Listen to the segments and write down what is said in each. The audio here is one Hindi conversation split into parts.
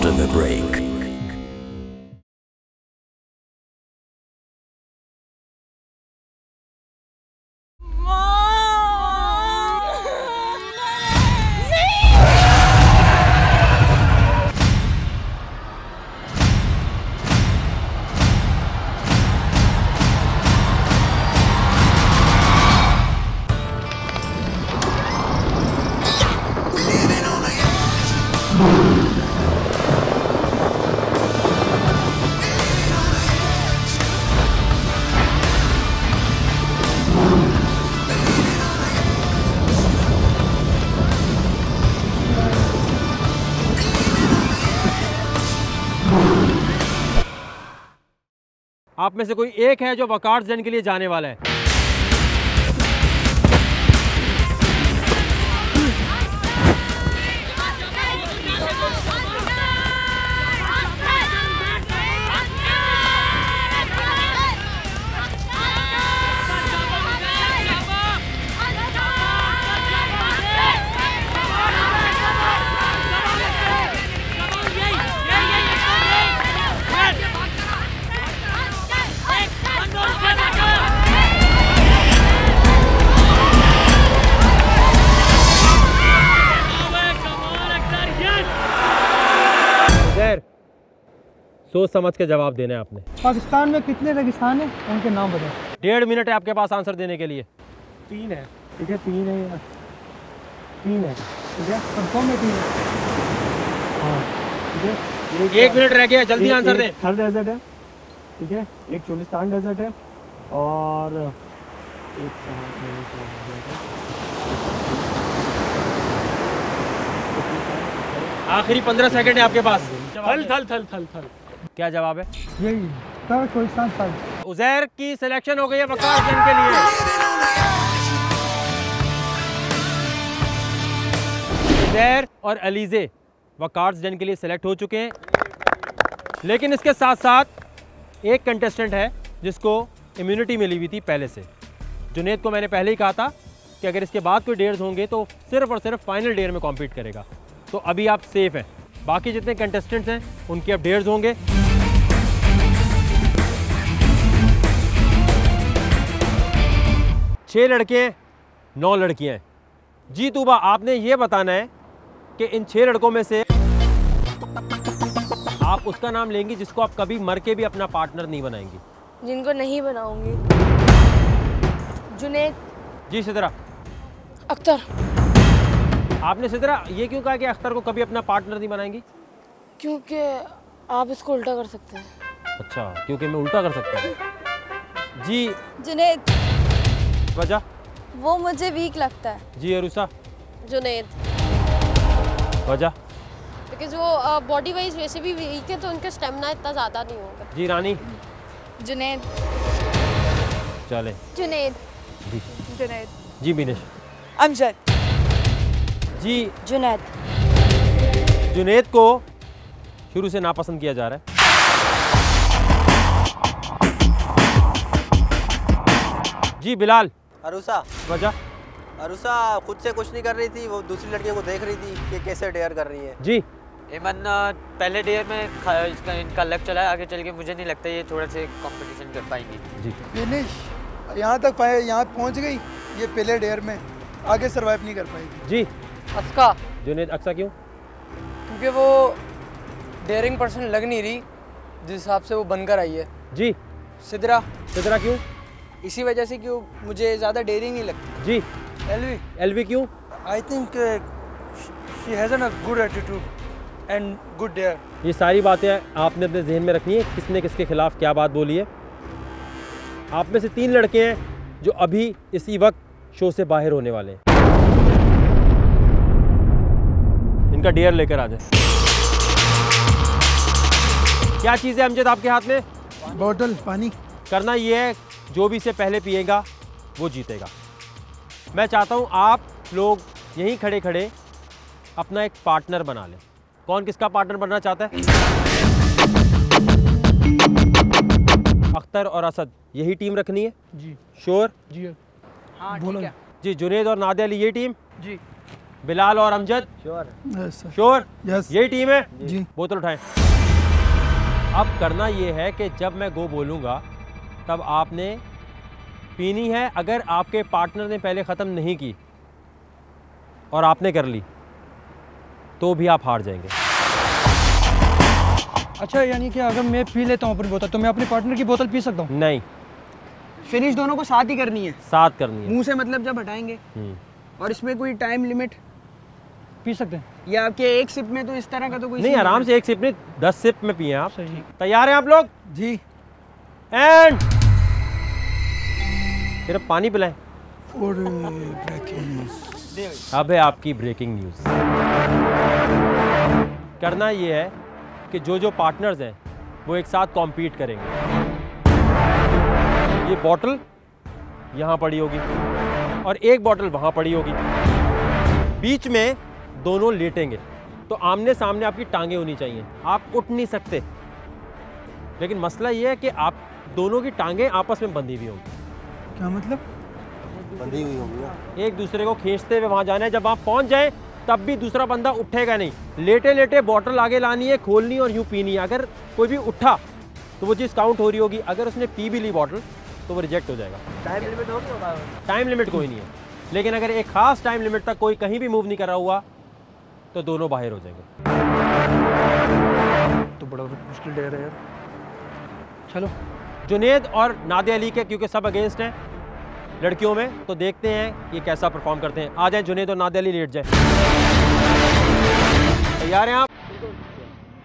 after the break. आप में से कोई एक है जो वकार्स जन के लिए जाने वाला है? सोच समझ के जवाब देना है आपने। पाकिस्तान में कितने रेगिस्तान हैं, उनके नाम बताएं। 1.5 मिनट है आपके पास आंसर देने के लिए। 3 है, ठीक है, 3 है यार, 3 है, ठीक है, कंफर्म है 3 है। हाँ, ठीक है, 1 मिनट रह गया, जल्दी आंसर दें। थर डेजर्ट है, ठीक है, एक चोलिस्तान डेजर्ट है और एक आखिरी 15 सेकंड है आपके पास। थल थल थल थल थल क्या जवाब है? यही थर कोलिस्तान थल। उज़ैर की सिलेक्शन हो गई है वकार्स जन के लिए। उज़ैर और अलीज़े वकार्स जन के लिए सिलेक्ट हो चुके हैं, लेकिन इसके साथ साथ एक कंटेस्टेंट है जिसको इम्यूनिटी मिली हुई थी पहले से। जुनैद को मैंने पहले ही कहा था कि अगर इसके बाद कोई डेयर्स होंगे तो सिर्फ और सिर्फ फाइनल डेयर में कॉम्पीट करेगा। तो अभी आप सेफ हैं। बाकी जितने कंटेस्टेंट्स हैं उनके अब डेयर्स होंगे। छह लड़के हैं, 9 लड़कियां हैं। जी तूबा, आपने ये बताना है कि इन 6 लड़कों में से आप उसका नाम लेंगी जिसको आप कभी मर के भी अपना पार्टनर नहीं बनाएंगी। जिनको नहीं बनाऊंगी। जुनैद। जी सिदरा। अख्तर। आपने सिदरा ये क्यों कहा कि अख्तर को कभी अपना पार्टनर नहीं बनाएंगी? क्योंकि आप इसको उल्टा कर सकते हैं। अच्छा, क्योंकि मैं उल्टा कर सकता हूँ। जी जुनैद। वजह? वो मुझे वीक लगता है। जी अरुसा। जुनैद। वजह? क्योंकि जो बॉडी वाइज वैसे भी वीक है तो उनका स्टेमिना इतना ज़्यादा नहीं होगा। जी रानी। जुनैद। चले। जुनैद। जी जुनैद। जी बिनेश। अमजद। जी जुनैद। जुनैद को शुरू से नापसंद किया जा रहा है। जी बिलाल। अरुसा। वजह? अरुसा खुद से कुछ नहीं कर रही थी, वो दूसरी लड़कियों को देख रही थी कि कैसे डेयर कर रही है। जी एमन, पहले डेयर में इनका लक चला है, आगे चल के मुझे नहीं लगता ये थोड़ा से कंपटीशन कर पाएंगी। जी फिनिश यहाँ तक यहाँ पहुँच गई, ये पहले डेयर में आगे सरवाइव नहीं कर पाएगी। जी अस्का। जुनैद। अक्सा क्यों? क्योंकि वो डेयरिंग पर्सन लग नहीं रही जिस हिसाब से वो बनकर आई है। जी सिदरा। सिदरा क्यों? इसी वजह से क्यों मुझे ज़्यादा डेयरिंग नहीं लगती। जी एलवी। एलवी क्यों? I think she has a good attitude and good dare. ये सारी बातें आपने अपने जहन में रखनी है, किसने किसके खिलाफ क्या बात बोली है। आप में से 3 लड़के हैं जो अभी इसी वक्त शो से बाहर होने वाले हैं। इनका डेयर लेकर आ जाए। क्या चीज़ है अमजद आपके हाथ में? बॉटल पानी। करना ये है, जो भी इसे पहले पिएगा वो जीतेगा। मैं चाहता हूँ आप लोग यहीं खड़े खड़े अपना एक पार्टनर बना लें। कौन किसका पार्टनर बनना चाहता है? अख्तर और असद, यही टीम रखनी है? जी। श्योर? जी हाँ ठीक है। जी जुनैद और नादिया अली, ये टीम? जी। बिलाल और Amjad yes sir. Sure? Yes यही टीम है? जी। बोतल उठाएं। अब करना ये है कि जब मैं गो बोलूँगा तब आपने पीनी है। अगर आपके पार्टनर ने पहले ख़त्म नहीं की और आपने कर ली तो भी आप हार जाएंगे। अच्छा यानी कि अगर मैं पी लेता हूँ अपनी बोतल तो मैं अपने पार्टनर की बोतल पी सकता हूँ? नहीं, फिनिश दोनों को साथ ही करनी है, साथ करनी है। मुंह से मतलब जब हटाएंगे। और इसमें कोई टाइम लिमिट पी सकते हैं? या आपके एक सिप में तो इस तरह का तो कोई नहीं, सीन आराम से एक सिप नहीं 10 सिप में पिए आप। सही। तैयार हैं आप लोग? जी। एंड सिर्फ पानी पिलाएं। और ब्रेकिंग न्यूज़। अब है आपकी ब्रेकिंग न्यूज़। करना ये है कि जो पार्टनर्स हैं वो एक साथ कॉम्पीट करेंगे। ये बॉटल यहाँ पड़ी होगी और एक बॉटल वहाँ पड़ी होगी। बीच में दोनों लेटेंगे तो आमने सामने आपकी टांगें होनी चाहिए। आप उठ नहीं सकते, लेकिन मसला ये है कि आप दोनों की टांगें आपस में बंधी हुई होंगी। क्या मतलब? बंधी हुई होगी ना। एक दूसरे को खींचते हुए वहाँ जाना है। जब वहाँ पहुँच जाए तब भी दूसरा बंदा उठेगा नहीं। लेटे लेटे बॉटल आगे लानी है, खोलनी और यूँ पीनी है। अगर कोई भी उठा तो वो चीज़ काउंट हो रही होगी। अगर उसने पी भी ली बॉटल तो वो रिजेक्ट हो जाएगा। टाइम लिमिट होगी? टाइम लिमिट कोई नहीं है, लेकिन अगर एक खास टाइम लिमिट तक कोई कहीं भी मूव नहीं करा हुआ तो दोनों बाहर हो जाएंगे। तो बड़ा मुश्किल डेयर है यार। चलो। जुनेद और नादिया अली के क्योंकि सब अगेंस्ट हैं लड़कियों में, तो देखते हैं ये कैसा परफॉर्म करते हैं। आ जाए जुनेद और नादिया अली, लेट जाए। तैयार हैं आप?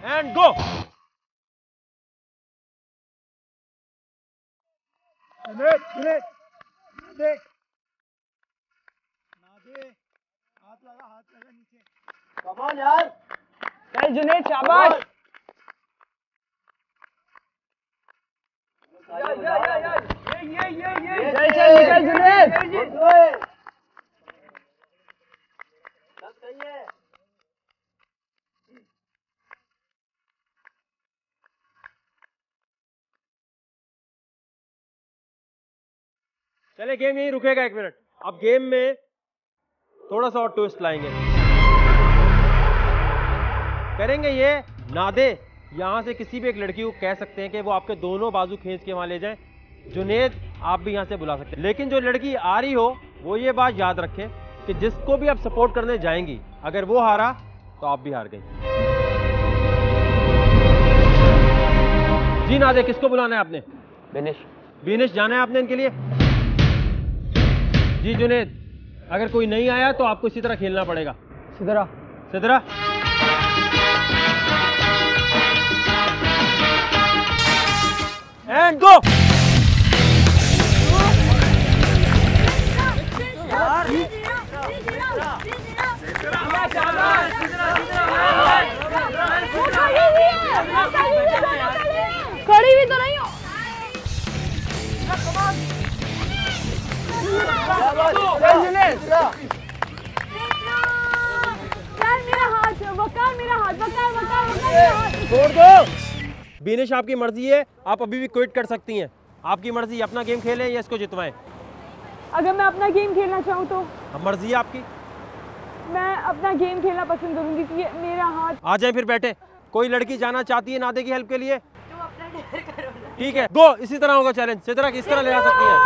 And go. चल जुनेद शाबाश। चल निकल जुनेद। चले, गेम यहीं रुकेगा 1 मिनट। अब गेम में थोड़ा सा और ट्विस्ट लाएंगे। करेंगे ये, नादे यहाँ से किसी भी एक लड़की को कह सकते हैं कि वो आपके दोनों बाजू खींच के वहाँ ले जाएं। जुनेद आप भी यहाँ से बुला सकते हैं, लेकिन जो लड़की आ रही हो वो ये बात याद रखें कि जिसको भी आप सपोर्ट करने जाएंगी अगर वो हारा तो आप भी हार गई। जी नादे, किसको बुलाना है आपने? बिनिश जाना है आपने इनके लिए? जी जुनेद, अगर कोई नहीं आया तो आपको इसी तरह खेलना पड़ेगा। सिदरा। Sidra and go. खड़ी भी तो नहीं हो। मेरा हाथ वकार, मेरा हाथ वकार, वकार, वकार। छोड़ दो। बिनिश आपकी मर्जी है, आप अभी भी क्विट कर सकती हैं। आपकी मर्जी, अपना गेम खेलें या इसको जितवाएं। अगर मैं अपना गेम खेलना चाहूँ तो? मर्जी है आपकी। मैं अपना गेम खेलना पसंद करूंगी क्योंकि मेरा हाथ। आ जाए फिर बैठे। कोई लड़की जाना चाहती है नादे की हेल्प के लिए? ठीक है, गो। इसी तरह होगा चैलेंज। सिदरा किस तरह ले आ सकती है?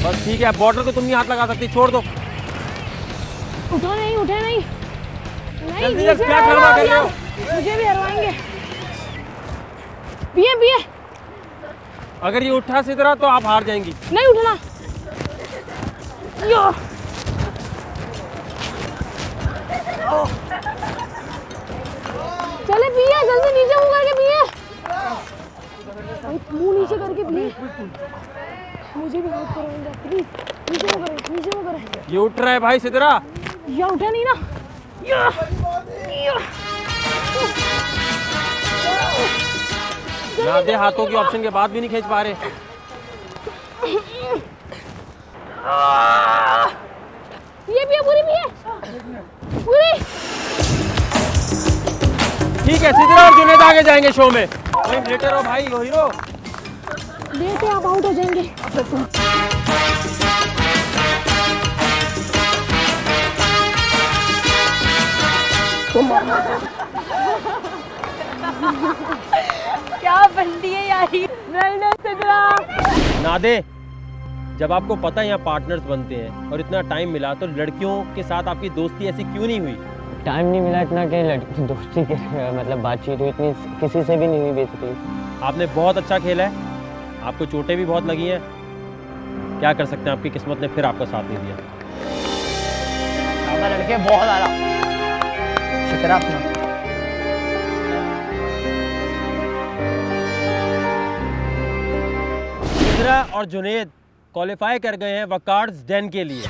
बस ठीक है, बॉर्डर को तुम नहीं हाथ लगा सकती, छोड़ दो। उठो नहीं, उठे नहीं। जल्दी जल्दी, क्या ड्रामा कर रहे हो? मुझे भी हरवाएंगे। पिए पिए। अगर ये उठा सिदरा तो आप हार जाएंगी। नहीं उठना। यो। चले पिए, जल्दी नीचे मुंह करके पिए। मुंह नीचे करके पिए। मुझे भी हेल्प करो प्लीज। नीचे मुंह करें, नीचे मुंह करें। ये उठ रहा है भाई सिदरा। या उठा नहीं ना। या। नादे हाथों की ऑप्शन के बाद भी नहीं खींच पा रहे। ये भी है, पूरी भी है, पूरी। ठीक है, सिदरा और जुनेद आगे जाएंगे शो में। लेटे रहो भाई, हीरो। देते आप आउट हो जाएंगे। क्या बनती है यार ये? नहीं सिद्रा। नादे, जब आपको पता है यहाँ पार्टनर्स बनते हैं और इतना टाइम मिला तो लड़कियों के साथ आपकी दोस्ती ऐसी क्यों नहीं हुई? टाइम नहीं मिला इतना कि लड़की दोस्ती के मतलब बातचीत हुई इतनी किसी से भी नहीं हुई बेसिकली। आपने बहुत अच्छा खेला है, आपको चोटें भी बहुत लगी हैं, क्या कर सकते हैं, आपकी किस्मत ने फिर आपका साथ नहीं दिया। लड़के बहुत आला शुक्र अपना। सिद्रा और जुनैद क्वालिफाई कर गए हैं वकार्ड्स डेन के लिए।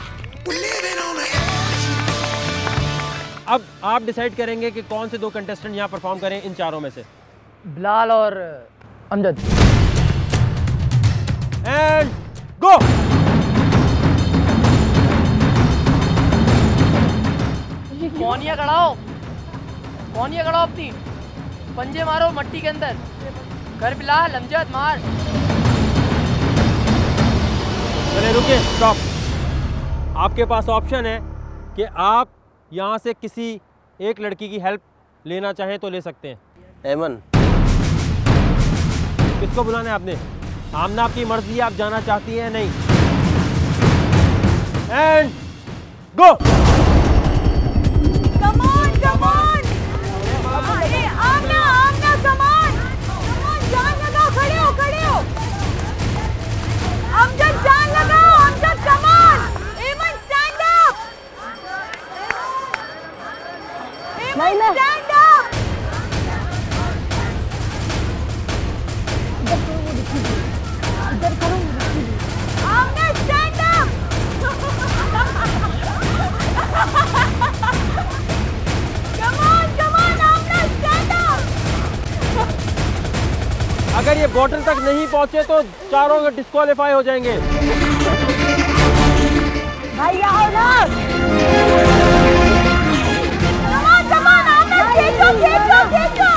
अब आप डिसाइड करेंगे कि कौन से 2 कंटेस्टेंट यहाँ परफॉर्म करें इन चारों में से। बिलाल और अमजद। And go. कौनिया खड़ा हो, कौनिया खड़ा हो, अपनी पंजे मारो मट्टी के अंदर। कर बिलाल, अमजद मार। चले रुके, स्टॉप। आपके पास ऑप्शन है कि आप यहाँ से किसी एक लड़की की हेल्प लेना चाहें तो ले सकते हैं। एमन। किसको बुलाना है आपने? आमना, आपकी मर्जी है, आप जाना चाहती हैं नहीं? And go. Come on, come on. अरे आमना, आमना, come on. Come on, जान लगाओ, खड़े हो, खड़े हो। अमजद जान लगाओ, अमजद come on. एमन stand up. एमन stand up. इधर करो। आमना stand up. अगर ये बॉटल तक नहीं पहुंचे तो चारों डिस्क्वालीफाई हो जाएंगे। भाई आओ ना। Come on, आमना खींचो, खींचो, खींचो।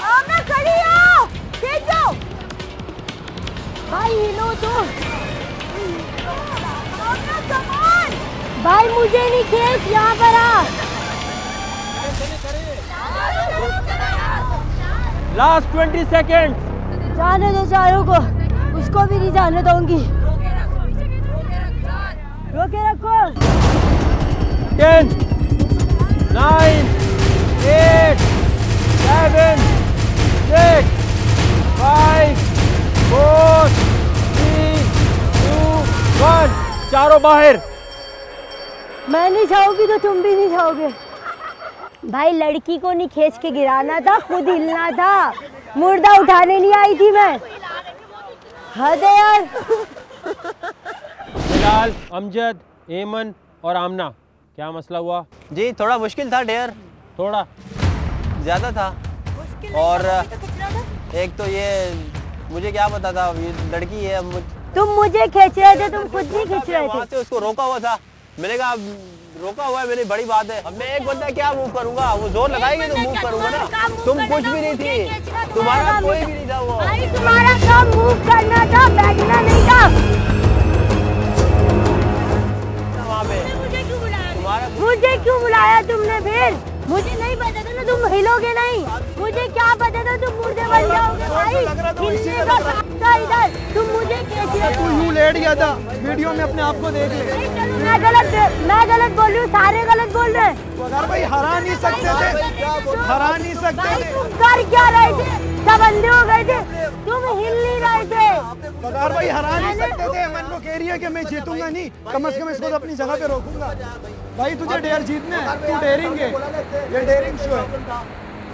आमना खड़ी हो, खींचो। भाई हिलो तो। आमना come on. भाई मुझे नहीं खींच, यहाँ पर आ। Last 20 seconds. जाने दो चारों को, उसको भी नहीं जाने दूंगी। रोके रखो। 10 9 8 7 6 5 4 3 2 1। चारों बाहर। मैं नहीं जाऊंगी तो तुम भी नहीं जाओगे। भाई लड़की को नहीं खींच के गिराना था, खुद हिलना था। मुर्दा उठाने नहीं आई थी मैं। हद है यार। बिलाल, अमजद, एमन और आमना, क्या मसला हुआ? जी थोड़ा मुश्किल था डेयर, थोड़ा ज़्यादा था। और एक तो ये मुझे क्या पता था ये लड़की है। तुम मुझे खींच रहे थे, तुम खुद नहीं खींच रहे वहाँ थे। से उसको रोका हुआ था, मैंने कहा रोका हुआ है मेरी बड़ी बात है। अब मैं एक बंदा क्या मूव करूंगा, वो जोर लगाएगी तो मूव करूंगा ना। तुम कुछ भी नहीं थी, तुम्हारा कोई भी नहीं था वो। भाई तुम्हारा काम मूव करना था, बैठना नहीं था। वहाँ पे तुम्हारा मुझे क्यों बुलाया तुमने फिर? मुझे नहीं पता था ना तुम हिलोगे नहीं। मुझे क्या पता था तुम मुर्दे बन जाओगे भाई। हिलने का काम था इधर, तुम मुझे खींच रहे तू हो। यूं लेट गया था, वीडियो में अपने आप को देख ले। मैं गलत बोल रही हूँ, सारे गलत बोल रहे हैं। वकार भाई हरा नहीं सकते थे, हरा नहीं सकते भाई थे। तुम कर क्या रहे थे? सब अंधे हो गए थे, तुम हिल नहीं रहे थे। वकार भाई हरा नहीं सकते थे। मन को कह रही है कि मैं जीतूंगा नहीं, कम से कम इसको तो अपनी जगह पे रोकूंगा। भाई तुझे डेयर जीतना है, तू डेयरिंग है, ये डेयरिंग शो है।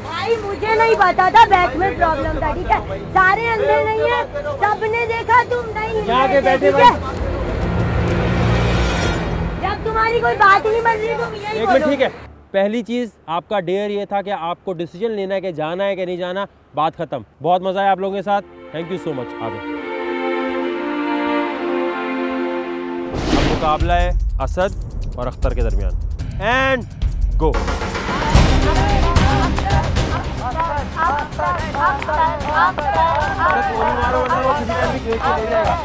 भाई मुझे नहीं पता था, बैक में प्रॉब्लम था, ठीक है। सारे अंधे नहीं है, सबने देखा, तुम नहीं हिल यहाँ रहे के थे, बैठे ठीक है? जब तुम्हारी कोई बात ही नहीं बन रही तुम यही एक बोलो। मिनट, ठीक है। पहली चीज़ आपका डेयर ये था कि आपको डिसीजन लेना है कि जाना है कि नहीं जाना। बात खत्म। बहुत मज़ा आया आप लोगों के साथ, थैंक यू सो मच। आगे अब मुकाबला है असद और अख्तर के दरमियान। And go. मारो वरना वो किसी टाइम भी खेल के ले जाएगा।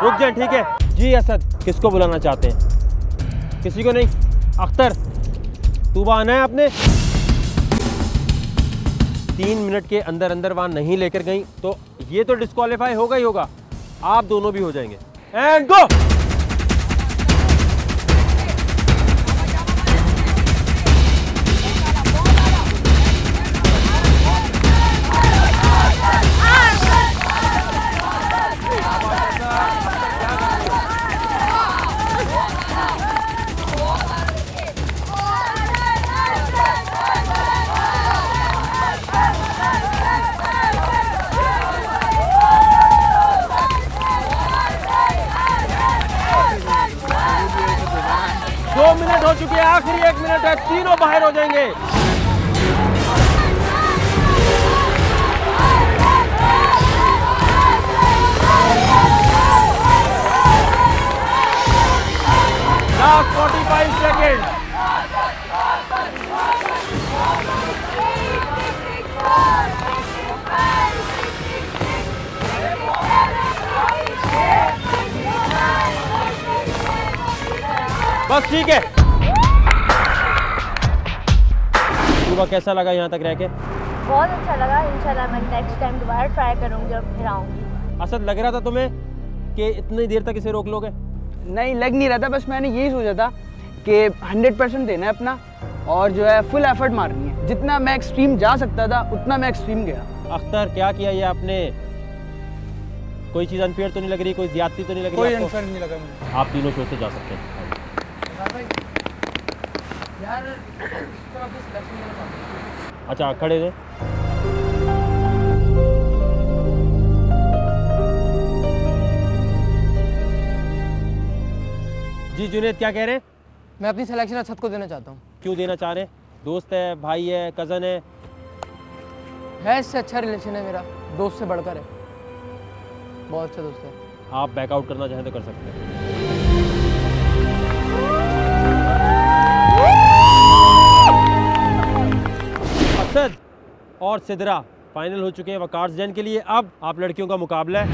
रुक जाए, ठीक है जी। असद किसको बुलाना चाहते हैं? किसी को नहीं। अख्तर, तूबा आना है आपने। 3 मिनट के अंदर अंदर वहां नहीं लेकर गई तो ये तो डिस्क्वालीफाई होगा ही होगा। आप दोनों भी हो जाएंगे। And go. हो चुके हैं, आखिरी 1 मिनट है, तीनों बाहर हो जाएंगे। Last 45 second. बस ठीक है। तूबा कैसा लगा यहाँ तक रह के? बहुत अच्छा लगा। इंशाल्लाह मैं नेक्स्ट टाइम दोबारा ट्राई करूँगी और फिर आऊँगी। असद, लग रहा था तुम्हें कि इतनी देर तक इसे रोक लोगे? नहीं, लग नहीं रहा था। बस मैंने यही सोचा था कि 100% देना है अपना और जो है फुल एफर्ट मारनी है। जितना मैं एक्सट्रीम जा सकता था उतना मैं एक्सट्रीम गया। अख्तर, क्या किया ये आपने? कोई चीज़ अनफेयर तो नहीं लग रही? कोई ज्यादती तो नहीं लग रही? कोई अनफेयर नहीं लगा मुझे। आप तीनों शो से जा सकते हैं। अच्छा, खड़े थे। जी जुनेद, क्या कह रहे हैं? मैं अपनी सिलेक्शन असद को देना चाहता हूँ। क्यों देना चाह रहे हैं? दोस्त है, भाई है, कज़न है? इससे अच्छा रिलेशन है मेरा, दोस्त से बढ़कर है। बहुत अच्छा दोस्त है। आप बैकआउट करना चाहें तो कर सकते हैं। असद और सिदरा फाइनल हो चुके हैं वकार जैन के लिए। अब आप लड़कियों का मुकाबला है।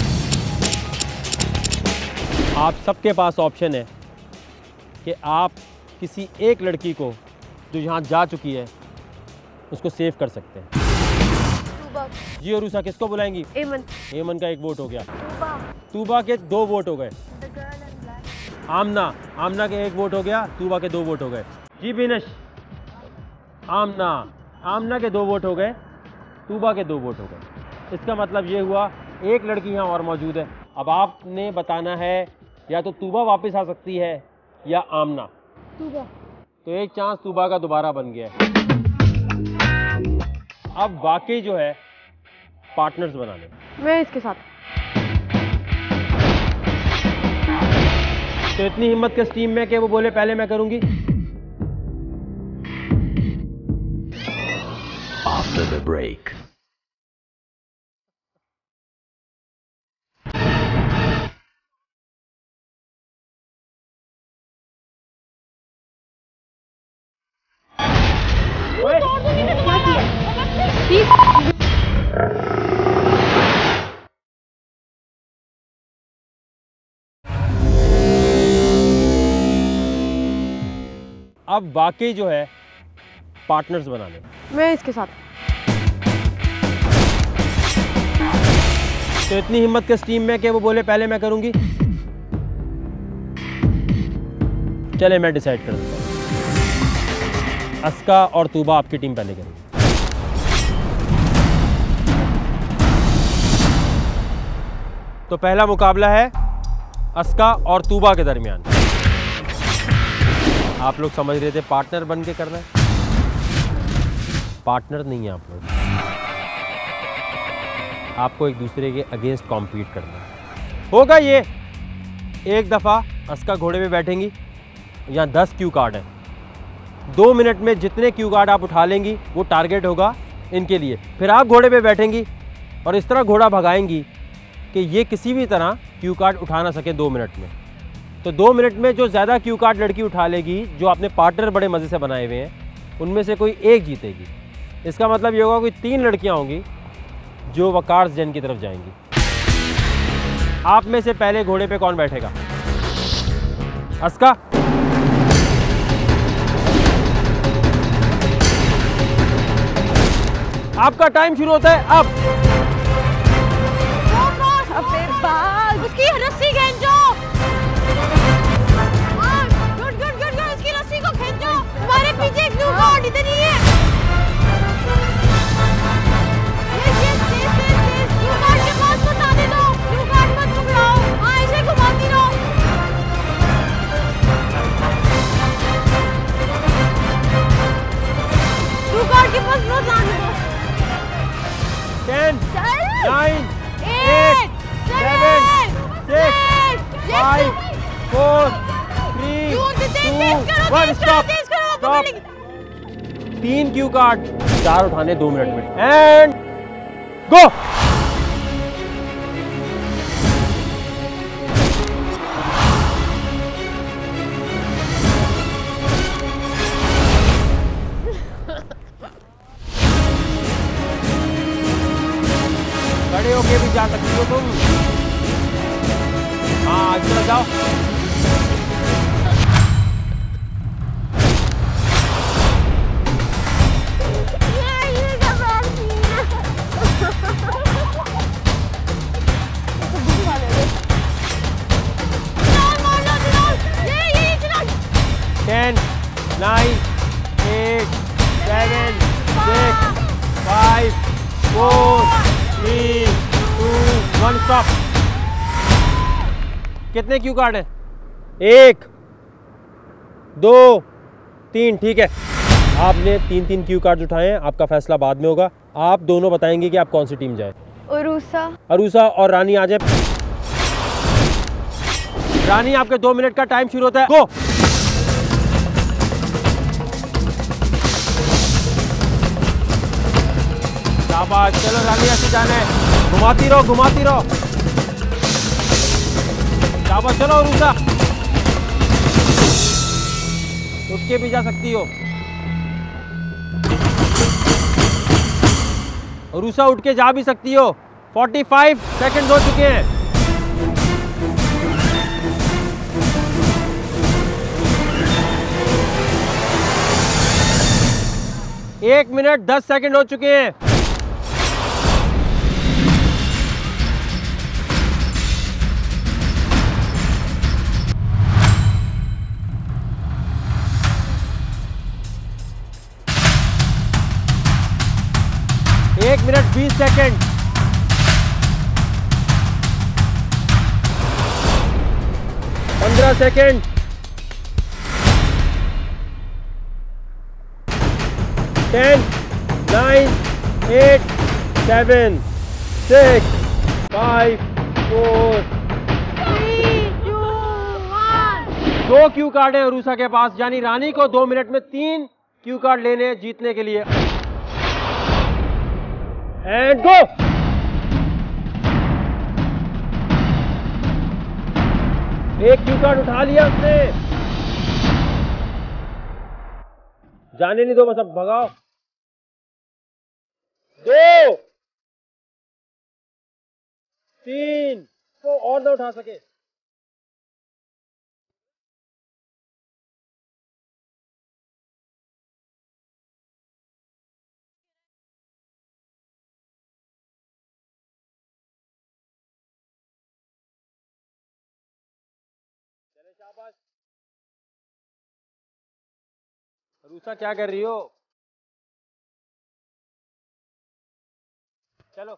आप सबके पास ऑप्शन है कि आप किसी एक लड़की को जो यहाँ जा चुकी है उसको सेव कर सकते हैं। जी और उषा, किसको बुलाएंगी? एमन। एमन का 1 वोट हो गया। तूबा के 2 वोट हो गए। आमना के 1 वोट हो गया। तूबा के 2 वोट हो गए। जी बिनश, आमना के 2 वोट हो गए। तूबा के 2 वोट हो गए। इसका मतलब ये हुआ एक लड़की यहाँ और मौजूद है। अब आपने बताना है या तो तूबा वापस आ सकती है या आमना। तूबा। तो एक चांस तूबा का दोबारा बन गया है। अब वाकई जो है पार्टनर्स बनाने। मैं इसके साथ। तो इतनी हिम्मत किस टीम में कि वो बोले पहले मैं करूंगी? After the break. अब वाकई जो है पार्टनर्स बनाने। मैं इसके साथ। तो इतनी हिम्मत किस टीम में कि वो बोले पहले मैं करूंगी? चले मैं डिसाइड कर देता हूं। अस्का और तूबा आपकी टीम पहले करेंगी। तो पहला मुकाबला है अस्का और तूबा के दरमियान। आप लोग समझ रहे थे पार्टनर बन के करना है। पार्टनर नहीं है आप लोग, आपको एक दूसरे के अगेंस्ट कॉम्पीट करना है। होगा ये, एक दफ़ा अस्का घोड़े पे बैठेंगी, यहाँ 10 क्यू कार्ड है। 2 मिनट में जितने क्यू कार्ड आप उठा लेंगी वो टारगेट होगा इनके लिए। फिर आप घोड़े पे बैठेंगी, और इस तरह घोड़ा भगाएंगी कि ये किसी भी तरह क्यू कार्ड उठा ना सके 2 मिनट में। तो 2 मिनट में जो ज़्यादा क्यू कार्ड लड़की उठा लेगी, जो आपने पार्टनर बड़े मज़े से बनाए हुए हैं, उनमें से कोई एक जीतेगी। इसका मतलब ये होगा कोई 3 लड़कियां होंगी जो वकार्स जैन की तरफ जाएंगी। आप में से पहले घोड़े पे कौन बैठेगा? अस्का? आपका टाइम शुरू होता है अब। अबे बाल, उसकी रस्सी खींचो। गुड गुड गुड गुड, उसकी रस्सी को खींचो। तुम्हारे पीछे एक ब्लू कार्ड इधर ही है। ब्लू कार्ड के पास मत आने दो, ब्लू कार्ड मत पकड़ाओ। हाँ, ऐसे घुमाती रहो। ब्लू कार्ड के पास मत आने दो। 10, 9, 8, 7, 6, 5, 4, 3, 2, 1, स्टॉप। 3 क्यू कार्ड, 4 उठाने 2 मिनट में। And go. खड़े होके भी जा सकती हो तुम। हाँ, इस तरह जाओ। Ten, 9, 8, 7, 6, 5, 4, 3, 2, 1, stop. कितने क्यू कार्ड है? 1, 2, 3, ठीक है। आपने 3 क्यू कार्ड उठाए हैं, आपका फैसला बाद में होगा। आप दोनों बताएंगे कि आप कौन सी टीम जाए। अरूसा और रानी आ जाए। रानी, आपके 2 मिनट का टाइम शुरू होता है, गो। शाबाश, चलो रानी, ऐसे जाना है। घुमाती रहो, घुमाती रहो। शाबाश, चलो अरूसा, उठ के भी जा सकती हो। अरूसा उठ के जा भी सकती हो। 45 सेकंड हो चुके हैं। एक मिनट 10 सेकंड हो चुके हैं। एक minute 20 second. 15 second. 10, 9, 8, 7, 6, 5, 4, 3, 2, 1। 2 Q card है अरूसा के पास, यानी रानी को 2 मिनट में 3 क्यू कार्ड लेने जीतने के लिए। And go. एक क्यू कार्ड उठा लिया उसने। जाने नहीं दो, बस अब भगाओ। 2, 3, तो और ना उठा सके। चले, शाबाश। अरूसा, क्या कर रही हो? चलो।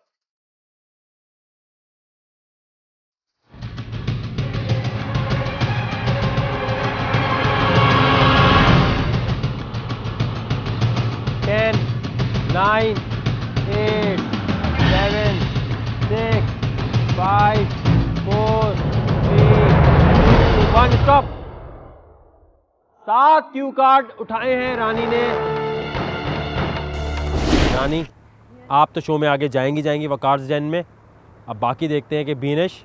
Ten, 9, 8, 7, 6, 5, 4, 3, 2, 1, stop. 7 क्यू कार्ड उठाए हैं रानी ने। रानी, आप तो शो में आगे जाएंगी वकारस जैन में। अब बाकी देखते हैं कि बीनिश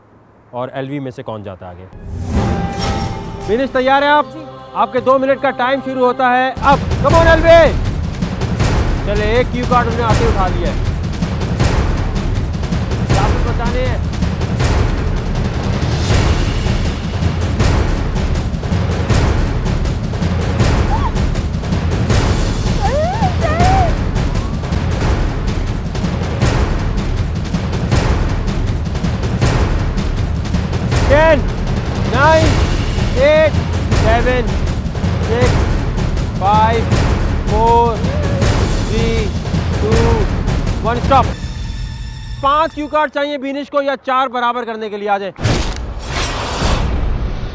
और एलवी में से कौन जाता है आगे। बीनिश तैयार है आप? आपके 2 मिनट का टाइम शुरू होता है अब। Come on LV. चले, एक क्यू कार्ड उन्हें आगे उठा लिया है। क्या कुछ बचाने हैं? Ten, 9, 8, 7, 6, 5, 4, 3, 2, 1 stop. 5 क्यू कार्ड चाहिए बीनिश को या 4 बराबर करने के लिए। आ जाए,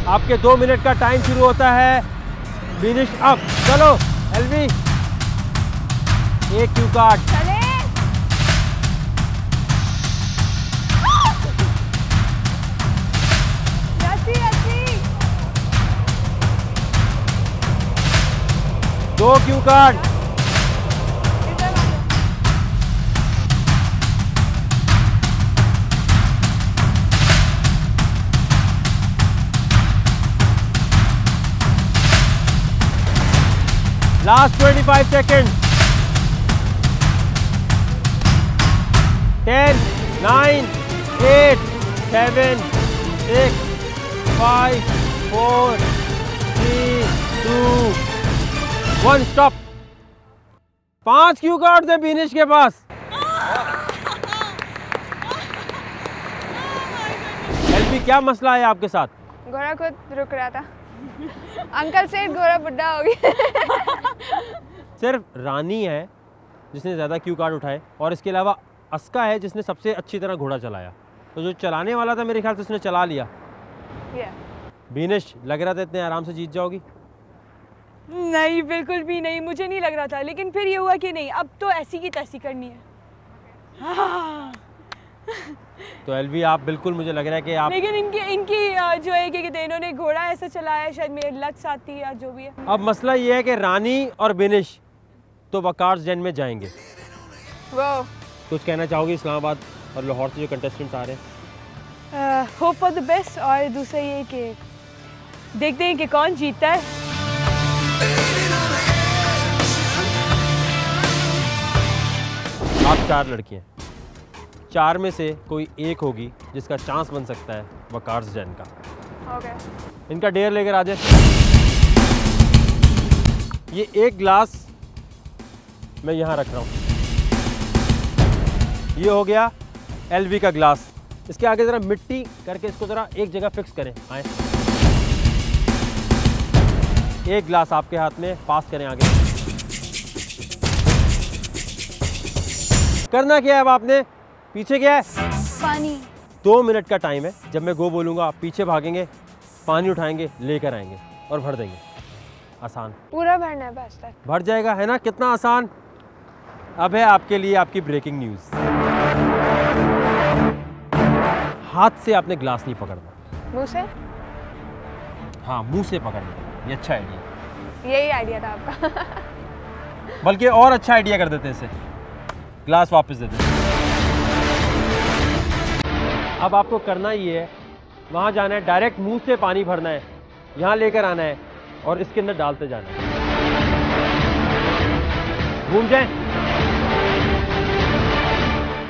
आपके 2 मिनट का टाइम शुरू होता है। बीनिश अब चलो। LV 1 Q card. चले 2 Q card. Last 25 second. 10, 9, 8, 7, 6, 5, 4, 3, 2, 1 stop. 5 Q card थे बीनिश के पास। एलपी क्या मसला है आपके साथ? घोड़ा खुद रुक रहा था। अंकल से घोड़ा बुढ़ा हो गया। सिर्फ रानी है जिसने ज़्यादा क्यू कार्ड उठाए और इसके अलावा अस्का है जिसने सबसे अच्छी तरह घोड़ा चलाया। तो जो चलाने वाला था मेरे ख्याल से उसने चला लिया। बीनिश लग रहा था इतने आराम से जीत जाओगी? नहीं, बिल्कुल भी नहीं, मुझे नहीं लग रहा था। लेकिन फिर ये हुआ कि नहीं, अब तो ऐसी की तैसी करनी है। तो एलवी आप बिल्कुल, मुझे लग रहा है कि आप, लेकिन इनकी जो है कि कहते हैं, इन्होंने घोड़ा ऐसा चलाया, शायद मेरे लत साथी या जो भी है। अब मसला ये है कि रानी और बीनिश तो वकारस जैन में जाएंगे। वो कुछ कहना चाहोगे इस्लामाबाद और लाहौर से जो कंटेस्टेंट्स आ रहे हैं? Hope for the best. और दूसरा ये कि देखते हैं कि कौन जीतता है। आप 4 लड़कियां, 4 में से कोई एक होगी जिसका चांस बन सकता है वकारस जैन का। इनका डेयर लेकर आ जाए। ये एक ग्लास मैं यहाँ रख रहा हूँ। ये हो गया एलवी का ग्लास। इसके आगे ज़रा मिट्टी करके इसको ज़रा एक जगह फिक्स करें। आए, एक ग्लास आपके हाथ में, पास करें आगे। करना क्या है अब आपने? पीछे क्या है? पानी। 2 मिनट का टाइम है। जब मैं गो बोलूँगा आप पीछे भागेंगे, पानी उठाएंगे, लेकर आएंगे और भर देंगे। आसान। पूरा भरना है बस तक। भर जाएगा, है ना? कितना आसान। अब है आपके लिए आपकी ब्रेकिंग न्यूज़। हाथ से आपने ग्लास नहीं पकड़ना, मुंह से। हाँ, मुंह से पकड़ना। ये अच्छा आइडिया। यही आइडिया था आपका। बल्कि और अच्छा आइडिया कर देते हैं इसे। ग्लास वापस दे देते। अब आपको करना ये है, वहाँ जाना है, डायरेक्ट मुंह से पानी भरना है, यहाँ लेकर आना है और इसके अंदर डालते जाना है। घूम जाए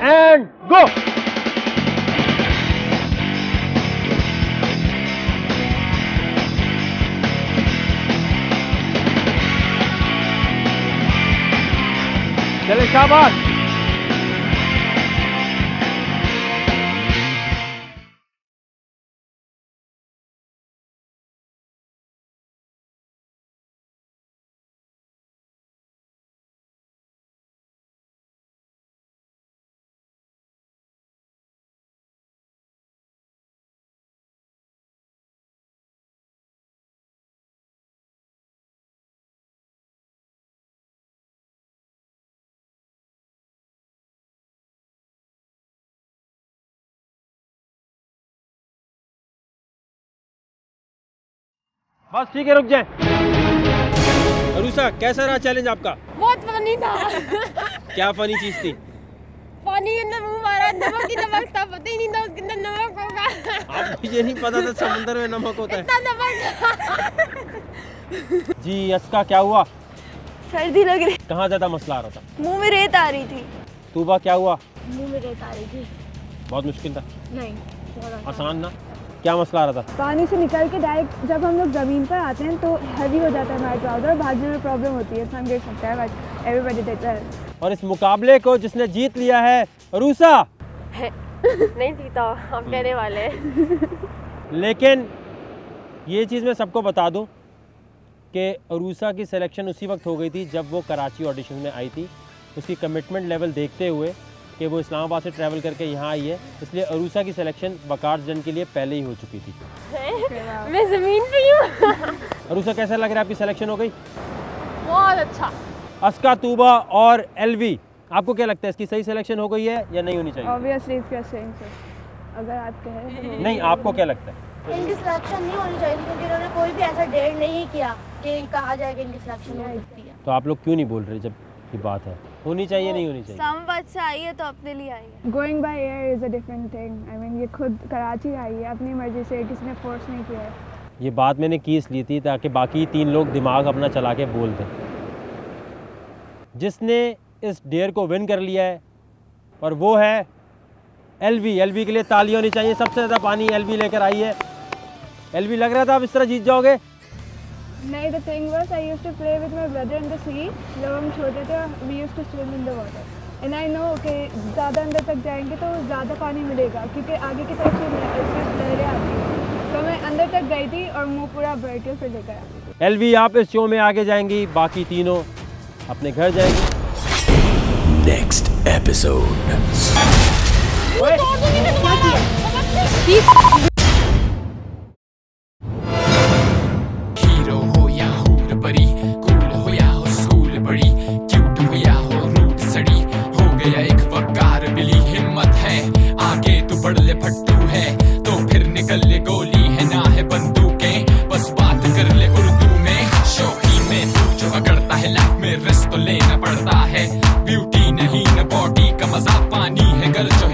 एंड गो। चले, शाबाश। बस ठीक है, रुक जाए। अरूसा, कैसा रहा चैलेंज आपका? बहुत फनी था। क्या फनी चीज थी? नमक ही नमक था, पता ही नहीं था कितना नमक होगा। आप मुझे नहीं पता था समुद्र में नमक होता है। इतना नमक। जी अस्का क्या हुआ? सर्दी लग रही। कहाँ ज़्यादा मसला आ रहा था? मुंह में रेत आ रही थी। तूबा क्या हुआ? मुंह में रेत आ रही थी। बहुत मुश्किल था? नहीं आसान ना? क्या मसला आ रहा था? पानी से निकल के डायरेक्ट जब हम लोग ज़मीन पर आते हैं तो हैवी हो जाता है हमारा ट्राउज़र, भागने में प्रॉब्लम होती है, सन गिर सकता है, बट एवरीबॉडी टेक्स इट। और इस मुकाबले को जिसने जीत लिया है अरूसा। नहीं जीता, आप कहने वाले हैं। लेकिन ये चीज़ मैं सबको बता दूं कि अरूसा की सिलेक्शन उसी वक्त हो गई थी जब वो कराची ऑडिशन में आई थी। उसकी कमिटमेंट लेवल देखते हुए कि वो इस्लामाबाद से ट्रैवल करके यहाँ आई है, इसलिए अरूसा की सिलेक्शन वकार जन के लिए पहले ही हो चुकी थी। मैं ज़मीन पे ही हूँ। अरूसा कैसा लग रहा है आपकी सिलेक्शन हो गई? बहुत अच्छा। अस्का, तूबा और एलवी, आपको क्या लगता है इसकी सही सिलेक्शन हो गई है या नहीं होनी चाहिए? Obviously if you are saying so, अगर आप कहें नहीं, आपको क्या लगता है? इनकी सिलेक्शन नहीं होनी चाहिए क्योंकि इन्होंने कोई भी ऐसा डेट नहीं किया कि कहा जाए कि इनकी सिलेक्शन हो सकती है। तो आप लोग क्यों नहीं बोल रहे जब ये बात है? होनी चाहिए नहीं होनी चाहिए? इस्लामाबाद से आई है तो अपने लिए आई है। Going by air is a different thing. I mean ये खुद कराची आई है अपनी मर्जी से, किसी ने फोर्स नहीं किया है। ये बात मैंने की इसलिए थी ताकि बाकी 3 लोग दिमाग अपना चला के बोल दें। जिसने इस डेयर को विन कर लिया है और वो है एलवी। एलवी के लिए ताली होनी चाहिए। सबसे ज़्यादा पानी एलवी लेकर आई है। एलवी, लग रहा था आप इस तरह जीत जाओगे? नहीं, the thing was I used to play with my brother in the sea. जब हम छोटे थे we used to swim in the water and I know कि ज़्यादा अंदर तक जाएंगे तो ज़्यादा पानी मिलेगा क्योंकि आगे की तरफ से लहरें आती हैं। तो मैं अंदर तक गई थी और मुंह पूरा भर के फिर लेकर आई। एलवी, आप इस शो में आगे जाएंगी, बाकी तीनों अपने घर जाएंगी। Next episode. हीरो हो या हूर परी, कूल हो या हो स्कूल बड़ी, क्यूट हो या हो रूट सड़ी, हो गया एक वकार बिली। हिम्मत है आगे तो बढ़ ले, फट्टू है तो फिर निकल ले, गोली है ना है बंदूकें, बस बात कर ले उर्दू में। शौकी में तू जो अगड़ता है, लाइफ में रिस्क तो लेना पड़ता है। ब्यूटी नहीं न बॉडी का मजा, पानी है गर्ल जो